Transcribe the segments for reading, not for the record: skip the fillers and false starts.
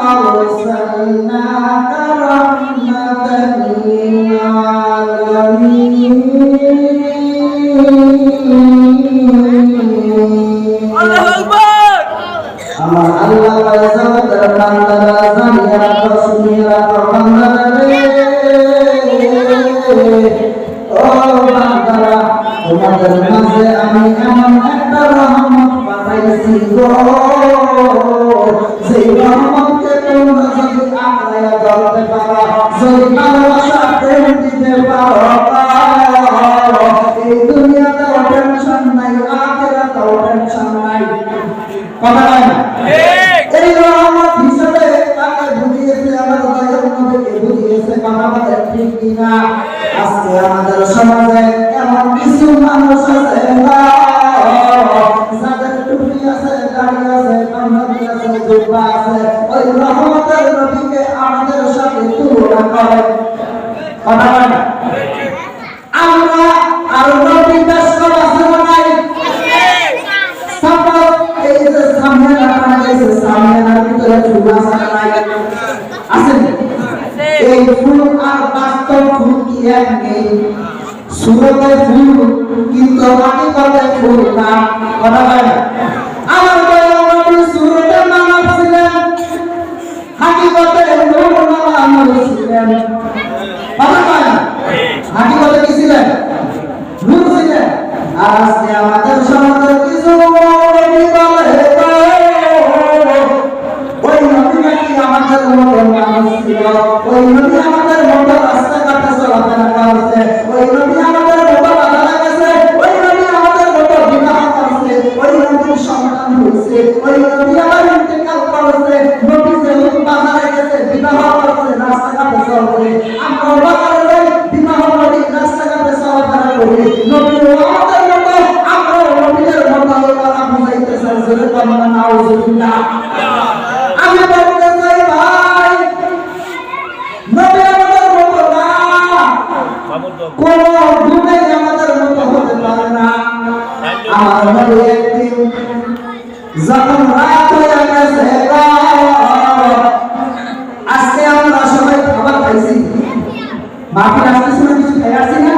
أرسلناك رحمة للعالمين الله أكبر আমার আল্লাহ পায়সাদের বান্দারা জানিয়া তসমিরা বান্দারে ও বান্দারা তোমাদের মাঝে আমি এমন একটা রহমত পাঠাইছি গো সেই রহমতকে তোমরা যদি আঁকড়াইয়া ধরতে পারো যদি ভালোবাসা প্রেম দিতে পারো এই দুনিয়াতেও টেনশন নাই আখিরাতেও টেনশন নাই কথা নাই এই রহমত হিসেবে তাকে বুঝিয়েছে আমার দয়াল নবীকে বুঝিয়েছে কথা বলে ঠিক কিনা আজকে আমাদের সমাজে এমন কিছু মানুষ আছে যাদের টুপি আছে দাড়ি আছে পাঞ্জাবি আছে জুব্বা আছে ওই রহমতের নবীকে আমাদের সাথে তুলনা করে কথা বলে আমরা আর নবী ব্যস্ত আছে নাই সাপোজ এই যে সামনে লাগাইছে সামনের ভিতরে ফুল আছে নাই আছে এই ফুল আর বাস্তব ফুল কি এক নেই সুরতে ফুল কিন্তু হাকিকতে ফুল না কথা বলে আমার দয়াল নবী সুরতে মানব ছিলেন হাকিকতে নূর মানব ছিলেন কথা বলে হাকিকতে কি ছিলেন নূর ছিলেন আর আজকে আমাদের সমাজে কিছু নবী বলে ওই নবী নাকি আমাদের মতো মানুষ ছিল ওই নবী আমাদের মতো রাস্তাঘাটে চলাফেরা করছে ওই নবী আমাদের মতো বাধা লাগাছে ওই নবী আমাদের মতো বিবাহ করছে ওই নবীর সন্তান হয়েছে ওই নবী আবার ইন্তেকাল করেছে নবী যেহেতু বাজারে গেছে বিবাহ করছে রাস্তাঘাটে চলছে আমরা বাজারে যাই বিবাহ করি রাস্তাঘাটে চলাফেরা করি নবী আমাদের মতো আমরা নবীদের মতো তারা বুঝাইতেছে জোরে বলেন নাউজুবিল্লাহ আমি বলতে চাই ভাই নবী আমাদের মতো না কোন গুণে আমাদের মতো হতে পারে না আমার নবী একদিন যখন রাত হয়ে গেছে আজকে আমরা সবাই খাবার খাইছি বাকি রাস্তার সময় কিছু খাই আসছি না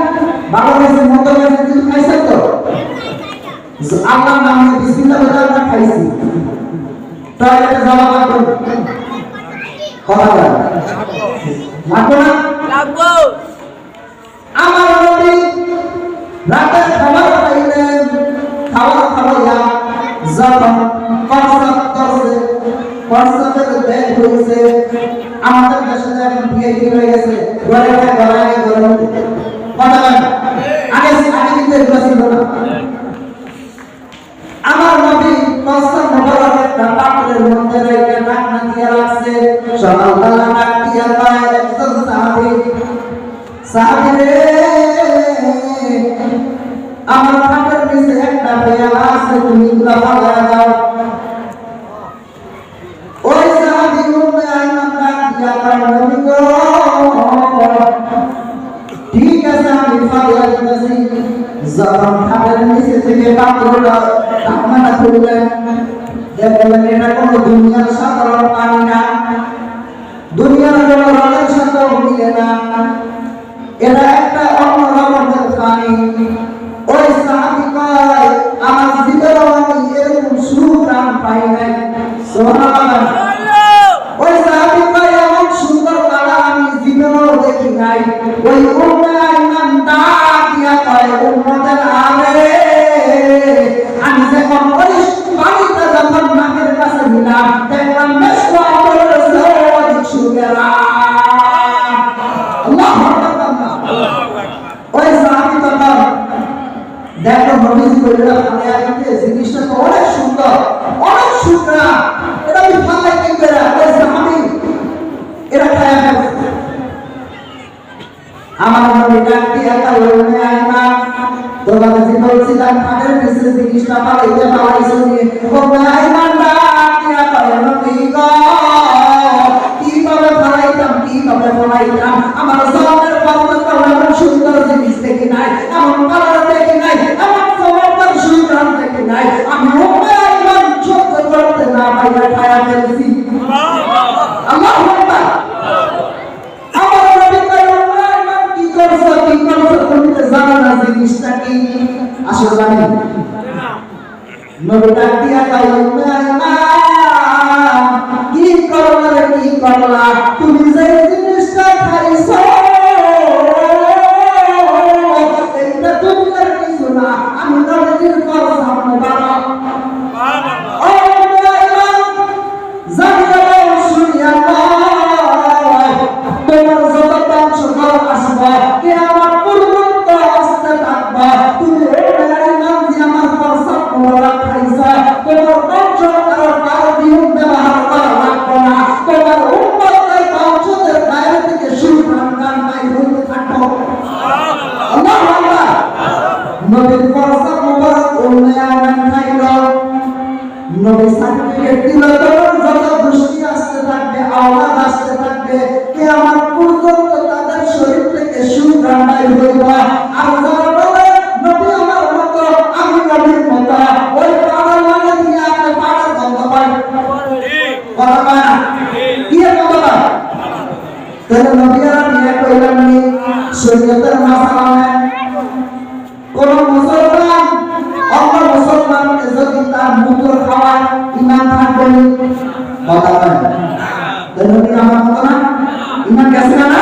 ভালো হয়েছে মতো হয়েছে কিছু খাইছেন তো আল্লাহর নামে বিসমিল্লাহ বলে আমরা খাইছি টয়লেটে যাওয়া লাগবে কথা বলেন লাগবে না লাগবে আমার নবী রাতে খাবার খাইলেন খাবার খাওয়া যখন প্রস্রাব করছে প্রস্রাবের ব্যাগ হয়েছে আমাদের দেশে এখন ভিআইপি হয়ে গেছে ঘরে ঘরে কথা বলেন আগে কিন্তু এগুলো ছিল না আমার নবী প্রস্রাব মোবারক একটা পাত্রের মধ্যে রেখে ঢাকনা দিয়ে রাখছে সকালবেলা ডাক দিয়ে পায় একজন সাহাবী রে আমার খাটের নিচে একটা পেয়ালা আছে তুমি এগুলা ফালায়া দাও ওই সাহাবী উম্মে আইমান ডাক দিয়া পায় নবী গো ঠিক আছে আমি ফালায়া দিতেছি যখন খাটের নিচে থেকে পাত্রটা ঢাকনাটা খুললেন দেখলেন এটা কোনো দুনিয়ার সাধারণ পানি না দুনিয়ার কোনো রঙের সাথেও মিলে না এটা একটা অন্য রকমের পানি ওই সাহাবী কয় আমার জীবনেও আমি এরকম সুঘ্রাণ পাই নাই সুবহানাল্লাহ ওই সাহাবী কয় এমন সুন্দর কালার আমি জীবনেও দেখি নাই ওই উম্মে আইমান ডাক দিয়া কয় উম্মতের আরে আমি যখন ওই পানিটা যখন নাকের কাছে নিলাম দেখলাম বেশ অধিক সুন্দর আল্লাহু আকবার ওই সাহাবী তখন দেখো নবীজি বললেন ফালায়া দিতে জিনিসটা তো অনেক সুন্দর এটা আমি ফালাই কি করে ওই সাহাবী এটা খায়া ফেলছে আমার নবী ডাক দিয়া কইলেন আইমান তোমাদের যে বলছিলাম খাটের নিচে জিনিসটা ফালাইতে পারাইছো নিয়ে ওই আইমান ডাক দিয়া কইলেন নবী গো কিভাবে ফালাইতাম আমার জবানের পাত্রটা এমন সুন্দর জিনিস দেখি নাই এমন কালার দেখি নাই এমন জবানের সুন্দর দেখি নাই আমি উম্মে আইমান সহ্য করতে না পাইয়া খায়া ফেলছি ডাক দিয়া কয় কি করলা রে কি করলা তুমি যে জিনিসটা খাইছো এটা দুনিয়ার কিছু না আমি নবীর কথা সামনে বাবা ও জানিয়া শুনিয়া তোমার যত বংশ আসবা কে আমার পূর্বন্ত আসতে থাকবা তুমি আমার প্রসাদ মোবারক খাইছা তোমার বংশ আর কারো বিয়োগ ব্যবহার করা লাগবে না তোমার উম্মতের বংশদের গায়ে থেকে সুরকান নাই হইতে থাকো আল্লাহু আকবার নবীর প্রসাদ মোবারক উম্মায়ান খাইলো নবী সার্টিফিকেট দিল তোমার যত দৃষ্টি আসতে থাকবে আওয়াজ আসতে থাকবে কিয়ামত পর্যন্ত তাদের শরীর থেকে সুরকান নাই হইবা আর যারা বলে নবী আমার মতো আমি নবীর মতো ওই পাড়ার লাগে দিয়ে আপনি পাড়ার গন্ধ পাই কথা পায় না কি গন্ধ পায় তাহলে নবীরা নিয়ে কইলেন নি শরীয়তের মাসালা নেন কোন মুসলমান অন্য মুসলমানকে যদি তার মূত্র খাওয়ায় ঈমান থাকবে না কথা পায় তাহলে নবী আমার মতো না ঈমান গেছে না